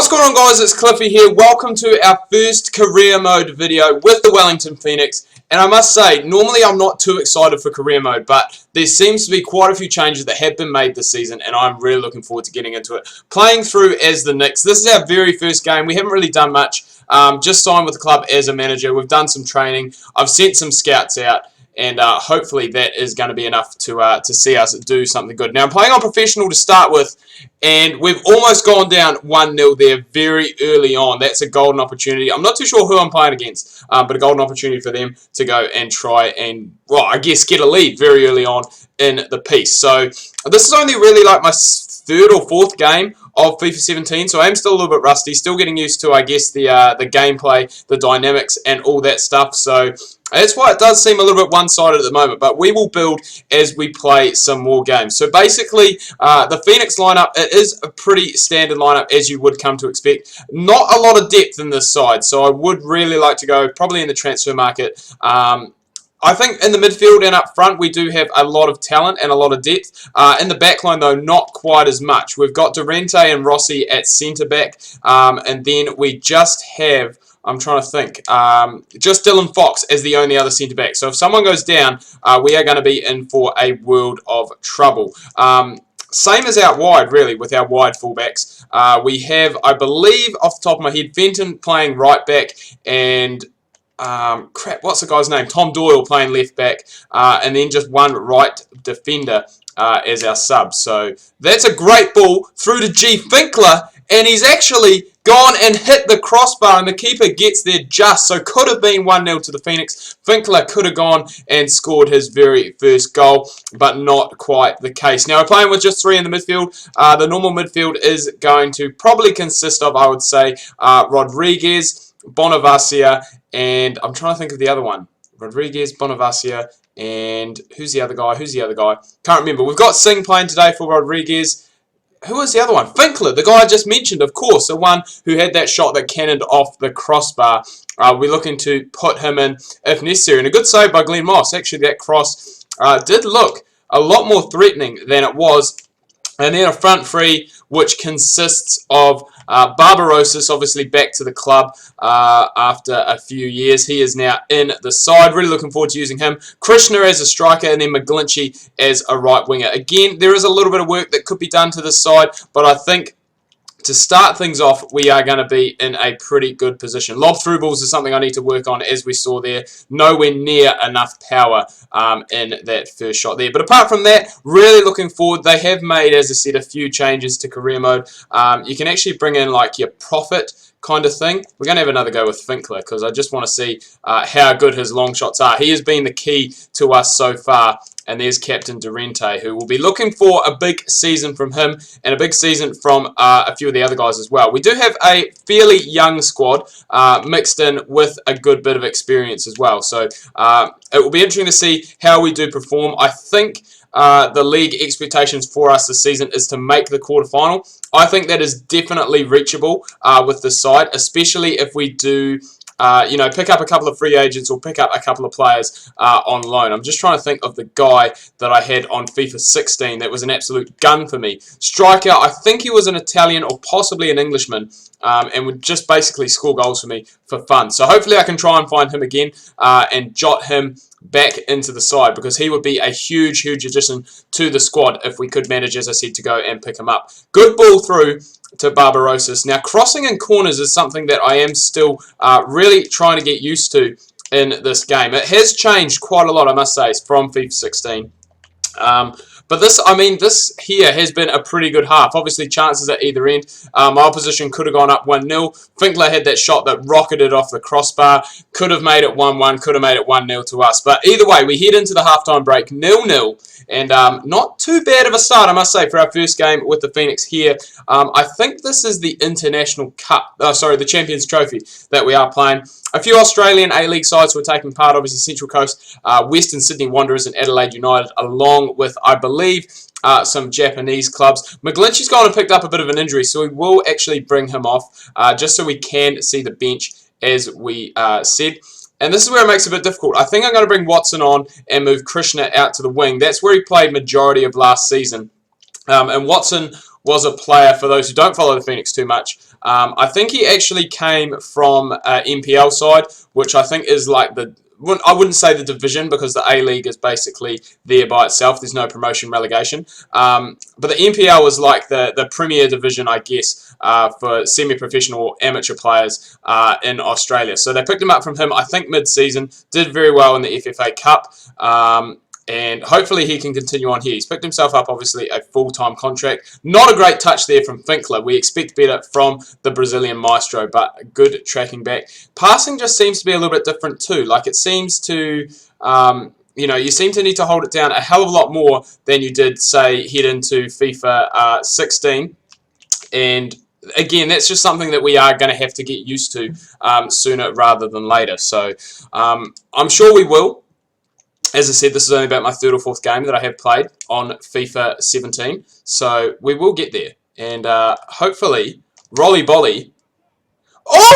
What's going on, guys? It's Cliffy here. Welcome to our first career mode video with the Wellington Phoenix. And I must say, normally I'm not too excited for career mode, but there seems to be quite a few changes that have been made this season, and I'm really looking forward to getting into it. Playing through as the Knicks. This is our very first game. We haven't really done much. Just signed with the club as a manager. We've done some training. I've sent some scouts out. And hopefully that is going to be enough to see us do something good. Now, I'm playing on professional to start with, and we've almost gone down 1-0 there very early on. That's a golden opportunity. I'm not too sure who I'm playing against, but a golden opportunity for them to go and try and, well, I guess get a lead very early on in the piece. So this is only really like my third or fourth game of FIFA 17, so I am still a little bit rusty, still getting used to, I guess, the gameplay, the dynamics, and all that stuff. So that's why it does seem a little bit one-sided at the moment, but we will build as we play some more games. So basically, the Phoenix lineup, it is a pretty standard lineup as you would come to expect. Not a lot of depth in this side, so I would really like to go probably in the transfer market. I think in the midfield and up front, we do have a lot of talent and a lot of depth. In the back line, though, not quite as much. We've got Durante and Rossi at centre-back, and then we just have, I'm trying to think, just Dylan Fox as the only other centre-back. So if someone goes down, we are going to be in for a world of trouble. Same as out wide, really, with our wide fullbacks. We have, I believe, off the top of my head, Fenton playing right back, and what's the guy's name? Tom Doyle playing left back, and then just one right defender as our sub. So that's a great ball through to G. Finkler, and he's actually gone and hit the crossbar, and the keeper gets there just. So could have been 1-0 to the Phoenix. Finkler could have gone and scored his very first goal, but not quite the case. Now we're playing with just three in the midfield. The normal midfield is going to probably consist of, I would say, Rodriguez, Bonavacia, and I'm trying to think of the other one. Rodriguez, Bonavacia, and who's the other guy? Can't remember. We've got Singh playing today for Rodriguez. Who was the other one? Finkler, the guy I just mentioned, of course, the one who had that shot that cannoned off the crossbar. We're looking to put him in if necessary. And a good save by Glenn Moss. Actually, that cross did look a lot more threatening than it was. And then a front three, which consists of Barbarosis, obviously back to the club after a few years. He is now in the side. Really looking forward to using him. Krishna as a striker, and then McGlinchey as a right winger. Again, there is a little bit of work that could be done to this side, but I think to start things off, we are going to be in a pretty good position. Lob through balls is something I need to work on, as we saw there. Nowhere near enough power in that first shot there. But apart from that, really looking forward. They have made, as I said, a few changes to career mode. You can actually bring in like your profit kind of thing. We're going to have another go with Finkler because I just want to see how good his long shots are. He has been the key to us so far. And there's Captain Durante, who will be looking for a big season from him and a big season from a few of the other guys as well. We do have a fairly young squad mixed in with a good bit of experience as well. So it will be interesting to see how we do perform. I think the league expectations for us this season is to make the quarterfinal. I think that is definitely reachable with this side, especially if we do pick up a couple of free agents or pick up a couple of players on loan. I'm just trying to think of the guy that I had on FIFA 16 that was an absolute gun for me. Striker, I think he was an Italian or possibly an Englishman, and would just basically score goals for me for fun. So hopefully I can try and find him again and jot him back into the side, because he would be a huge addition to the squad if we could manage, as I said, to go and pick him up. Good ball through to Barbarosis. Now, crossing in corners is something that I am still really trying to get used to in this game. It has changed quite a lot, I must say, from FIFA 16. But this here has been a pretty good half. Obviously, chances at either end. My opposition could have gone up 1-0. Finkler had that shot that rocketed off the crossbar. Could have made it 1-1. Could have made it 1-0 to us. But either way, we head into the halftime break 0-0. And not too bad of a start, I must say, for our first game with the Phoenix here. I think this is the International Cup. The Champions Trophy that we are playing. A few Australian A-League sides were taking part, obviously Central Coast, Western Sydney Wanderers and Adelaide United, along with, I believe, some Japanese clubs. McGlinchey's gone and picked up a bit of an injury, so we will actually bring him off, just so we can see the bench, as we said. And this is where it makes it a bit difficult. I think I'm going to bring Watson on and move Krishna out to the wing. That's where he played majority of last season. And Watson was a player, for those who don't follow the Phoenix too much. I think he actually came from NPL side, which I think is like I wouldn't say the division, because the A-League is basically there by itself. There's no promotion relegation. But the NPL is like the premier division, I guess, for semi-professional or amateur players in Australia. So they picked him up from him, I think, mid-season. Did very well in the FFA Cup. And hopefully he can continue on here. He's picked himself up, obviously, a full-time contract. Not a great touch there from Finkler. We expect better from the Brazilian maestro, but good tracking back. Passing just seems to be a little bit different too. Like, it seems to, you seem to need to hold it down a hell of a lot more than you did, say, head into FIFA 16. And again, that's just something that we are going to have to get used to sooner rather than later. So I'm sure we will. As I said, this is only about my third or fourth game that I have played on FIFA 17. So we will get there. And hopefully, Rolly Bolly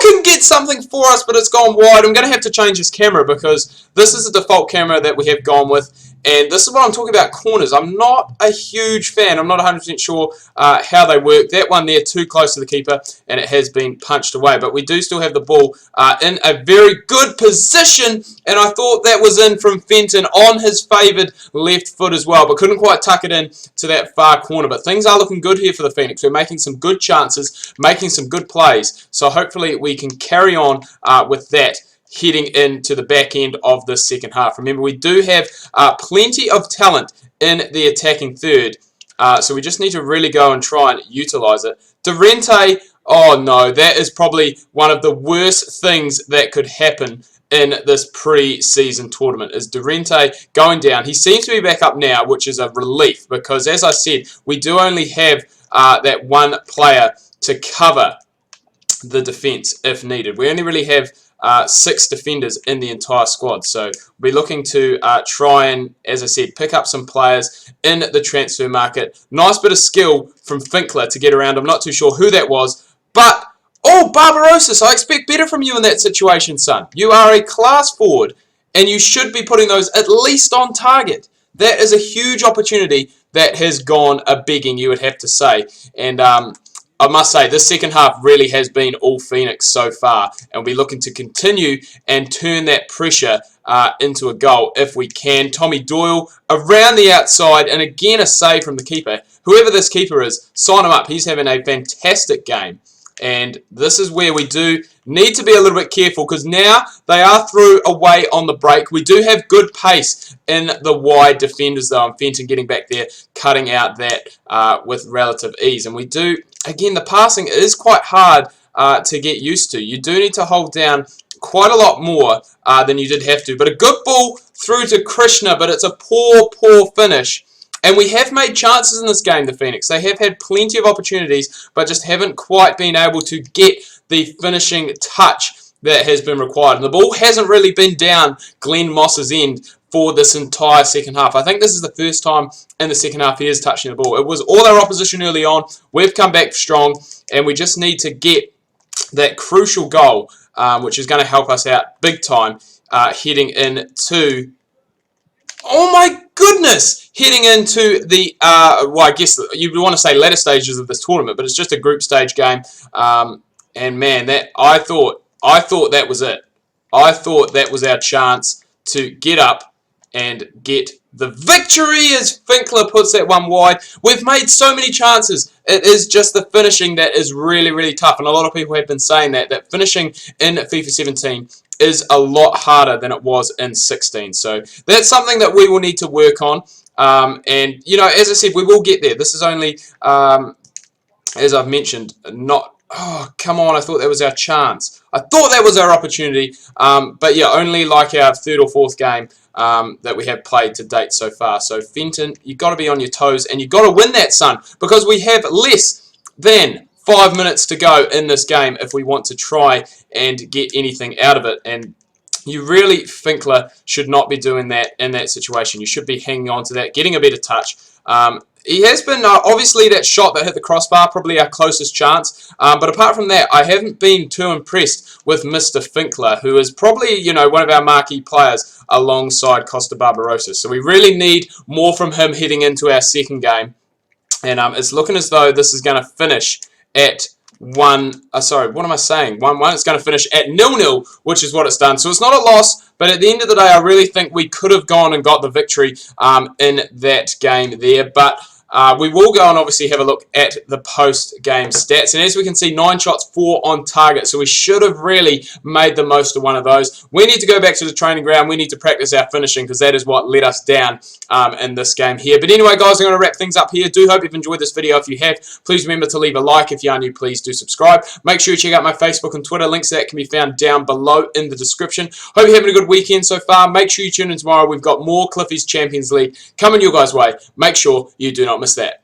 can get something for us, but it's gone wide. I'm going to have to change this camera, because this is the default camera that we have gone with. And this is what I'm talking about, corners. I'm not a huge fan. I'm not 100% sure how they work. That one there, too close to the keeper, and it has been punched away. But we do still have the ball in a very good position, and I thought that was in from Fenton on his favoured left foot as well, but couldn't quite tuck it in to that far corner. But things are looking good here for the Phoenix. We're making some good chances, making some good plays, so hopefully we can carry on with that heading into the back end of the second half. Remember, we do have plenty of talent in the attacking third, so we just need to really go and try and utilise it. Durante, oh no, that is probably one of the worst things that could happen in this pre-season tournament, is Durante going down. He seems to be back up now, which is a relief, because as I said, we do only have that one player to cover the defence if needed. We only really have 6 defenders in the entire squad, so we're looking to try and, as I said, pick up some players in the transfer market. Nice bit of skill from Finkler to get around. I'm not too sure who that was, but Barbarossa, I expect better from you in that situation, son. You are a class forward, and you should be putting those at least on target. That is a huge opportunity that has gone a-begging, you would have to say. And I must say, this second half really has been all Phoenix so far, and we're looking to continue and turn that pressure into a goal if we can. Tommy Doyle around the outside, and again a save from the keeper. Whoever this keeper is, sign him up. He's having a fantastic game. And this is where we do need to be a little bit careful, because now they are through away on the break. We do have good pace in the wide defenders, though, and Fenton getting back there, cutting out that with relative ease. And we do, again, the passing is quite hard to get used to. You do need to hold down quite a lot more than you did have to. But a good ball through to Krishna, but it's a poor finish. And we have made chances in this game, the Phoenix. They have had plenty of opportunities, but just haven't quite been able to get the finishing touch that has been required. And the ball hasn't really been down Glenn Moss's end for this entire second half. I think this is the first time in the second half he is touching the ball. It was all our opposition early on. We've come back strong, and we just need to get that crucial goal, which is going to help us out big time heading into... Oh my goodness! Heading into the, well, I guess you would want to say latter stages of this tournament, but it's just a group stage game. And man, that I thought that was it. I thought that was our chance to get up and get the victory, as Finkler puts that one wide. We've made so many chances. It is just the finishing that is really, really tough. And a lot of people have been saying that finishing in FIFA 17 is a lot harder than it was in 16. So that's something that we will need to work on. And, you know, as I said, we will get there. This is only, as I've mentioned, not... Oh, come on, I thought that was our chance. I thought that was our opportunity. But, yeah, only like our third or fourth game that we have played to date so far. So, Fenton, you've got to be on your toes, and you've got to win that, son, because we have less than 5 minutes to go in this game if we want to try and get anything out of it. And you really, Finkler, should not be doing that in that situation. You should be hanging on to that, getting a better touch. He has been, obviously, that shot that hit the crossbar, probably our closest chance. But apart from that, I haven't been too impressed with Mr. Finkler, who is probably, you know, one of our marquee players alongside Costa Barbarossa. So we really need more from him heading into our second game. And it's looking as though this is going to finish at 1. Sorry, what am I saying? 1-1. It's going to finish at 0-0, which is what it's done. So it's not a loss, but at the end of the day, I really think we could have gone and got the victory in that game there. But we will go and obviously have a look at the post-game stats. And as we can see, 9 shots, 4 on target. So we should have really made the most of one of those. We need to go back to the training ground. We need to practice our finishing because that is what let us down in this game here. But anyway, guys, I'm going to wrap things up here. Do hope you've enjoyed this video. If you have, please remember to leave a like. If you are new, please do subscribe. Make sure you check out my Facebook and Twitter. Links to that can be found down below in the description. Hope you're having a good weekend so far. Make sure you tune in tomorrow. We've got more Cliffy's Champions League coming your guys' way. Make sure you do not miss that.